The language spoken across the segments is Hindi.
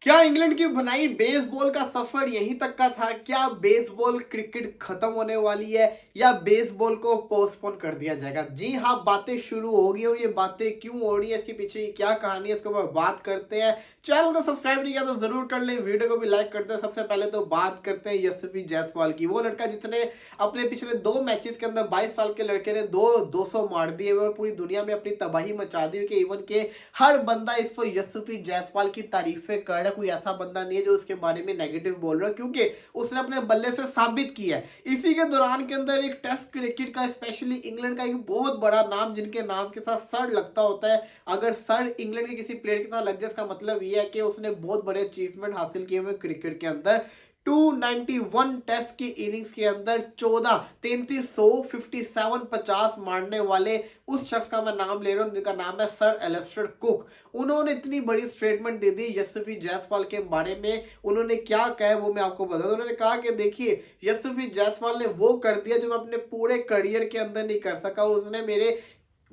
क्या इंग्लैंड की बनाई बेसबॉल का सफर यहीं तक का था? क्या बेसबॉल क्रिकेट खत्म होने वाली है या बेसबॉल को पोस्टपोन कर दिया जाएगा? जी हाँ, बातें शुरू हो गई और ये बातें क्यों हो रही है, इसके पीछे क्या कहानी है, इसके ऊपर बात करते हैं। चैनल को सब्सक्राइब नहीं किया तो जरूर कर लें, वीडियो को भी लाइक करते हैं। सबसे पहले तो बात करते हैं यशस्वी जायसवाल की। वो लड़का जिसने अपने पिछले 2 मैचेस के अंदर 22 साल के लड़के ने 200 मार दिए और पूरी दुनिया में अपनी तबाही मचा दी कि इवन के हर बंदा इस पर यशस्वी जायसवाल की तारीफें कर रहा है। कोई ऐसा बंदा नहीं है जो उसके बारे में नेगेटिव बोल रहा है, क्योंकि उसने अपने बल्ले से साबित किया है। इसी के दौरान के अंदर एक टेस्ट क्रिकेट का, स्पेशली इंग्लैंड का एक बहुत बड़ा नाम, जिनके नाम के साथ सर लगता होता है, अगर सर इंग्लैंड के किसी प्लेयर के साथ लग जाए, इसका मतलब यह है कि उसने बहुत बड़े अचीवमेंट हासिल किए हुए क्रिकेट के अंदर। 291 टेस्ट की इनिंग्स के अंदर 14 3300 57 50 मारने वाले उस शख्स का मैं नाम ले रहा हूं, जिनका नाम है सर एलिस्टर कुक। उन्होंने इतनी बड़ी स्टेटमेंट दे दी यशस्वी जायसवाल के बारे में। उन्होंने क्या कहा है वो मैं आपको बता दूं। उन्होंने कहा कि देखिए, यशस्वी जायसवाल ने वो कर दिया जो मैं अपने पूरे करियर के अंदर नहीं कर सका। उसने मेरे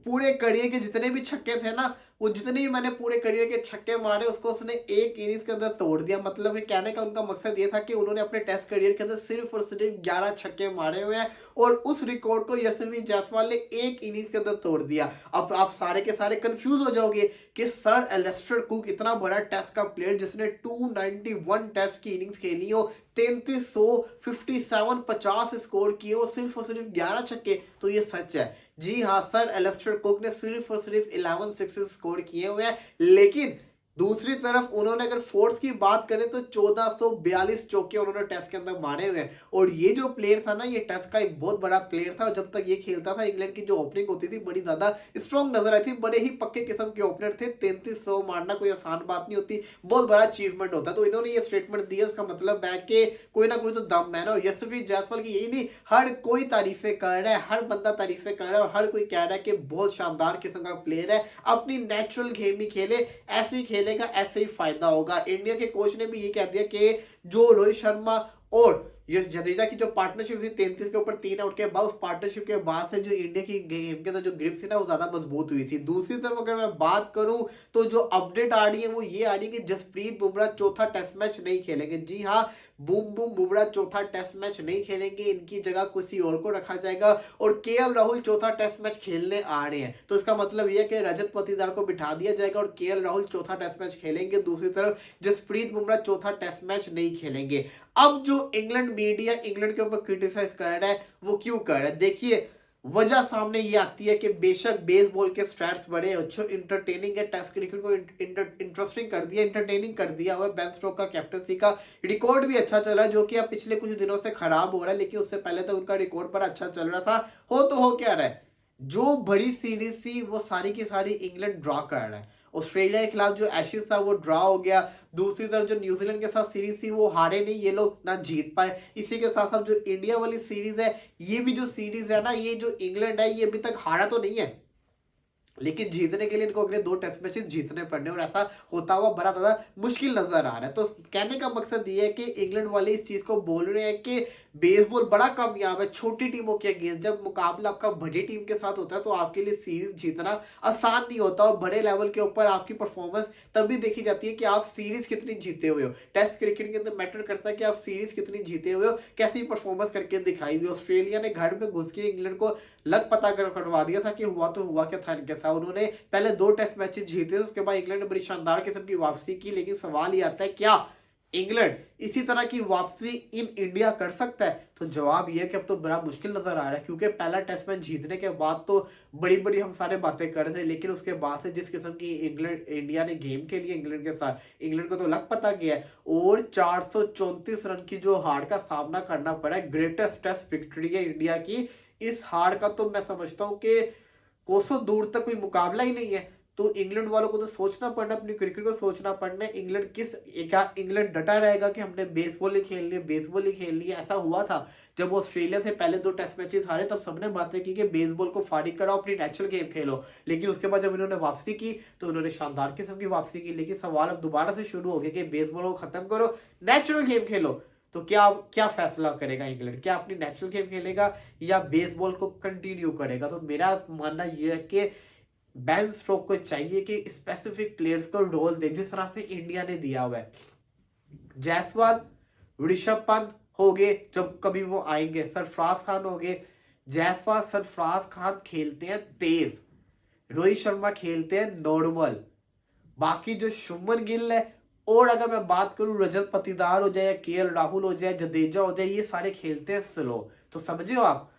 पूरे करियर के जितने भी छक्के थे ना, वो जितने भी मैंने पूरे करियर के छक्के मारे, उसको उसने एक इनिंग्स के अंदर तोड़ दिया। मतलब ये कहने का उनका मकसद ये था कि उन्होंने अपने टेस्ट करियर के अंदर सिर्फ और सिर्फ 11 छक्के मारे हुए हैं और उस रिकॉर्ड को यशस्वी जायसवाल ने एक इनिंग्स के अंदर तोड़ दिया। अब आप सारे के सारे कंफ्यूज हो जाओगे कि सर एलिस्टर कुक इतना बड़ा टेस्ट का प्लेयर जिसने 291 टेस्ट की इनिंग्स खेली हो, 3300 57 50 स्कोर किए और सिर्फ 11 छक्के, तो ये सच है। जी हाँ, सर एलिस्टर कुक ने सिर्फ और सिर्फ 11 सिक्सेस स्कोर किए हुए हैं। लेकिन दूसरी तरफ उन्होंने अगर फोर्स की बात करें तो 1442 चौके उन्होंने टेस्ट के अंदर मारे हुए हैं। और ये जो प्लेयर था ना, ये टेस्ट का एक बहुत बड़ा प्लेयर था। जब तक ये खेलता था, इंग्लैंड की जो ओपनिंग होती थी बड़ी ज्यादा स्ट्रॉन्ग नजर आई थी। बड़े ही पक्के किस्म के ओपनर थे। 3300 मारना कोई आसान बात नहीं होती, बहुत बड़ा अचीवमेंट होता है। तो इन्होंने ये स्टेटमेंट दिया, उसका मतलब है कि कोई ना कोई तो दम है ना। और यशस्वी जायसवाल की यही नहीं, हर कोई तारीफें कर रहा है, हर बंदा तारीफें कर रहा है और हर कोई कह रहा है कि बहुत शानदार किस्म का प्लेयर है। अपनी नेचुरल गेम ही खेले, ऐसे ही खेलेगा, ऐसे ही फायदा होगा। इंडिया के कोच ने भी ये कह दिया कि जो रोहित शर्मा और यश जडेजा की जो पार्टनरशिप थी 33 के ऊपर 3 आउट के बाद, उस पार्टनरशिप के बाद से जो इंडिया की गेम के अंदर जो ग्रिप थी ना, वो ज्यादा मजबूत हुई थी। दूसरी तरफ अगर मैं बात करूं तो जो अपडेट आ रही है वो ये आ रही है कि जसप्रीत बुमराह चौथा टेस्ट मैच नहीं खेलेंगे। जी हाँ, बूम बूम बुमराह चौथा टेस्ट मैच नहीं खेलेंगे, इनकी जगह किसी और को रखा जाएगा। और केएल राहुल चौथा टेस्ट मैच खेलने आ रहे हैं, तो इसका मतलब यह है कि रजत पाटीदार को बिठा दिया जाएगा और केएल राहुल चौथा टेस्ट मैच खेलेंगे। दूसरी तरफ जसप्रीत बुमराह चौथा टेस्ट मैच नहीं खेलेंगे। अब जो इंग्लैंड मीडिया इंग्लैंड के ऊपर क्रिटिसाइज कर रहा है, वो क्यों कर रहा है? देखिए, वजह सामने ये आती है कि बेशक बेसबॉल के स्टैट्स बड़े अच्छे इंटरटेनिंग है, टेस्ट क्रिकेट को इंटरेस्टिंग कर दिया, इंटरटेनिंग कर दिया हुआ। बेन स्टोक्स का कैप्टनसी का रिकॉर्ड भी अच्छा चल रहा है, जो कि अब पिछले कुछ दिनों से खराब हो रहा है, लेकिन उससे पहले तो उनका रिकॉर्ड पर अच्छा चल रहा था। हो क्या रहा है, जो बड़ी सीरीज थी वो सारी की सारी इंग्लैंड ड्रॉ कर रहा है। ऑस्ट्रेलिया के खिलाफ जो एशेज था वो ड्रॉ हो गया। दूसरी तरफ जो न्यूजीलैंड के साथ सीरीज थी वो हारे नहीं, ये लोग ना जीत पाए। इसी के साथ साथ जो इंडिया वाली सीरीज है, ये भी जो सीरीज है ना, ये जो इंग्लैंड है, ये अभी तक हारा तो नहीं है, लेकिन जीतने के लिए इनको अगले 2 टेस्ट मैचेस जीतने पड़ने, और ऐसा होता हुआ बड़ा ज्यादा मुश्किल नजर आ रहा है। तो कहने का मकसद ये है कि इंग्लैंड वाले इस चीज को बोल रहे हैं कि बेसबॉल बड़ा कामयाब है छोटी टीमों के अगेंस्ट। जब मुकाबला आपका बड़ी टीम के साथ होता है तो आपके लिए सीरीज जीतना आसान नहीं होता, और बड़े लेवल के ऊपर आपकी परफॉर्मेंस तभी देखी जाती है कि आप सीरीज कितनी जीते हुए हो। टेस्ट क्रिकेट के अंदर मैटर करता है कि आप सीरीज कितनी जीते हुए हो, कैसी परफॉर्मेंस करके दिखाई हुई। ऑस्ट्रेलिया ने घर में घुस के इंग्लैंड को लग पता करवा दिया था कि हुआ तो हुआ क्या था इनके साथ। उन्होंने पहले 2 टेस्ट मैचेस जीते, उसके बाद इंग्लैंड ने बड़ी शानदार किस्म की वापसी की। लेकिन सवाल ये आता है, क्या इंग्लैंड इसी तरह की वापसी इन इंडिया कर सकता है? तो जवाब यह है कि अब तो बड़ा मुश्किल नजर आ रहा है, क्योंकि पहला टेस्ट मैच जीतने के बाद तो बड़ी बड़ी हम सारे बातें कर रहे थे, लेकिन उसके बाद से जिस किस्म की इंग्लैंड इंडिया ने गेम खेली इंग्लैंड के साथ, इंग्लैंड को तो लग पता गया है। और 434 रन की जो हार का सामना करना पड़ा है, ग्रेटेस्ट टेस्ट विक्ट्री है इंडिया की। इस हार का तो मैं समझता हूं कि कोसों दूर तक कोई मुकाबला ही नहीं है। तो इंग्लैंड वालों को तो सोचना पड़ना, अपनी क्रिकेट को सोचना पड़ना है। इंग्लैंड इंग्लैंड डटा रहेगा कि हमने बेसबॉल ही खेलनी है, बेसबॉल ही खेलनी है। ऐसा हुआ था जब ऑस्ट्रेलिया से पहले 2 टेस्ट मैचेस हारे, तब सबने बातें की कि बेसबॉल को फारिग कराओ, अपनी नेचुरल गेम खेलो। लेकिन उसके बाद जब इन्होंने वापसी की तो उन्होंने शानदार किस्म की वापसी की। लेकिन सवाल अब दोबारा से शुरू हो गया कि बेसबॉल को खत्म करो, नेचुरल गेम खेलो। तो क्या क्या फैसला करेगा इंग्लैंड? क्या अपनी नेचुरल गेम खेलेगा या बेसबॉल को कंटिन्यू करेगा? तो मेरा मानना यह है कि बेन स्टोक्स को चाहिए कि स्पेसिफिक प्लेयर्स को रोल दे, जिस तरह से इंडिया ने दिया हुआ है। जायसवाल, ऋषभ पंत हो गए, जब कभी वो आएंगे, सरफराज खान हो गए। जायसवाल, सरफराज खान खेलते हैं तेज, रोहित शर्मा खेलते हैं नॉर्मल। बाकी जो शुभमन गिल है, और अगर मैं बात करूं रजत पाटीदार हो जाए या केएल राहुल हो जाए, जडेजा हो जाए, ये सारे खेलते हैं स्लो। तो समझियो आप,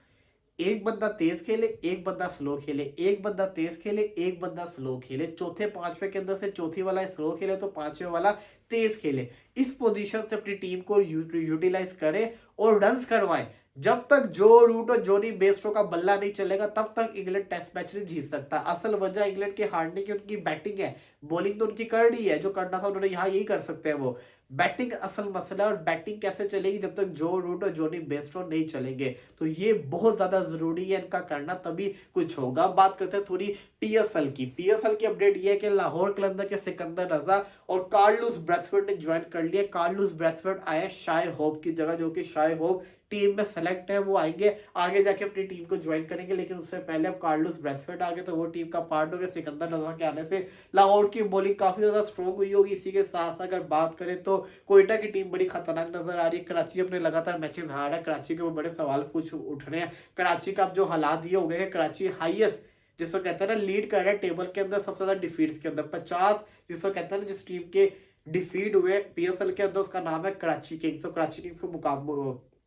एक बंदा तेज खेले, एक बंदा स्लो खेले, एक बंदा तेज खेले, एक बंदा स्लो खेले, चौथे पांचवे के अंदर से चौथी वाला स्लो खेले तो पांचवे वाला तेज खेले। इस पोजीशन से अपनी टीम को यूटिलाइज करे और रन करवाए। जब तक जो रूट और जोनी बेस्टो का बल्ला नहीं चलेगा तब तक इंग्लैंड टेस्ट मैच नहीं जीत सकता। असल वजह इंग्लैंड के हारने की उनकी बैटिंग है। बॉलिंग तो उनकी कर रही है, जो करना था उन्होंने यहाँ यही कर सकते हैं वो। बैटिंग असल मसला है, और बैटिंग कैसे चलेगी जब तक जो रूट और जोनी बेस्टो नहीं चलेंगे। तो ये बहुत ज्यादा जरूरी है इनका करना, तभी कुछ होगा। बात करते हैं थोड़ी पीएसएल की। पीएसएल की अपडेट ये है कि लाहौर कलंदर के सिकंदर रजा और कार्लोस ब्रैथवेट ने ज्वाइन कर लिया। कार्लोस ब्रैथवेट आए शाय होप की जगह, जो कि शाय होप टीम में सेलेक्ट है, वो आएंगे आगे जाके अपनी टीम को ज्वाइन करेंगे। लेकिन उससे पहले अब कार्लोस ब्रैथवेट आ गए तो वो टीम का पार्ट हो गया। सिकंदर रजा के आने से लाहौर की बॉलिंग काफी ज्यादा स्ट्रॉन्ग हुई होगी। इसी के साथ अगर बात करें तो कोयटा की टीम बड़ी खतरनाक नजर आ रही है। कराची अपने लगातार मैचेस हार है, कराची के ऊपर बड़े सवाल पूछ उठ रहे हैं। कराची का अब जो हालात ये हो गए हैं, कराची हाईएस्ट जिसको कहते हैं ना लीड कर रहा है टेबल के अंदर, सबसे ज्यादा डिफीट्स के अंदर 50, जिसको कहते हैं ना जिस टीम के डिफीट हुए पीएसएल के अंदर उसका नाम है कराची किंग्स। तो कराची किंग्स को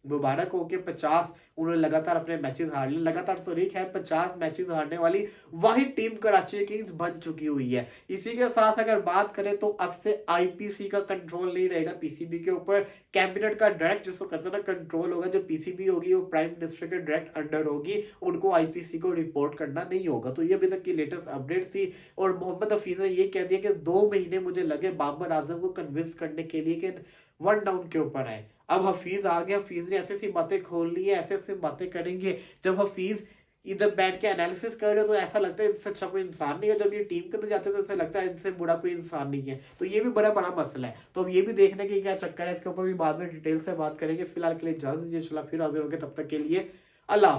मुबारक हो के 50 उन्होंने लगातार अपने मैचेस हार लिए। लगातार तो नहीं, खैर 50 मैचेस हारने वाली वही टीम कराची किंग्स बन चुकी हुई है। इसी के साथ अगर बात करें तो अब से आईपीसी का कंट्रोल नहीं रहेगा पीसीबी के ऊपर। कैबिनेट का डायरेक्ट जिसको कहते हैं ना कंट्रोल होगा। जो पीसीबी होगी वो प्राइम मिनिस्टर के डायरेक्ट अंडर होगी, उनको आईपीसी को रिपोर्ट करना नहीं होगा। तो ये अभी तक की लेटेस्ट अपडेट थी। और मोहम्मद हफीज ने ये कह दिया कि 2 महीने मुझे लगे बाबर आजम को कन्विंस करने के लिए कि 1 डाउन के ऊपर है। अब हफीज आ गया, हफीज ने ऐसी ऐसी बातें खोल ली है, ऐसे ऐसे बातें करेंगे। जब हफीज इधर बैठ के एनालिसिस कर रहे हो तो ऐसा लगता है इनसे अच्छा कोई इंसान नहीं है। जब ये टीम के अंदर जाते हैं तो ऐसा लगता है इनसे बुरा कोई इंसान नहीं है। तो ये भी बड़ा बड़ा मसला है। तो अब ये भी देखने की क्या चक्कर है, इसके ऊपर भी बाद में डिटेल से बात करेंगे। फिलहाल के लिए इजाजत दीजिए, फिर हाजिर होंगे, तब तक के लिए अल्लाह।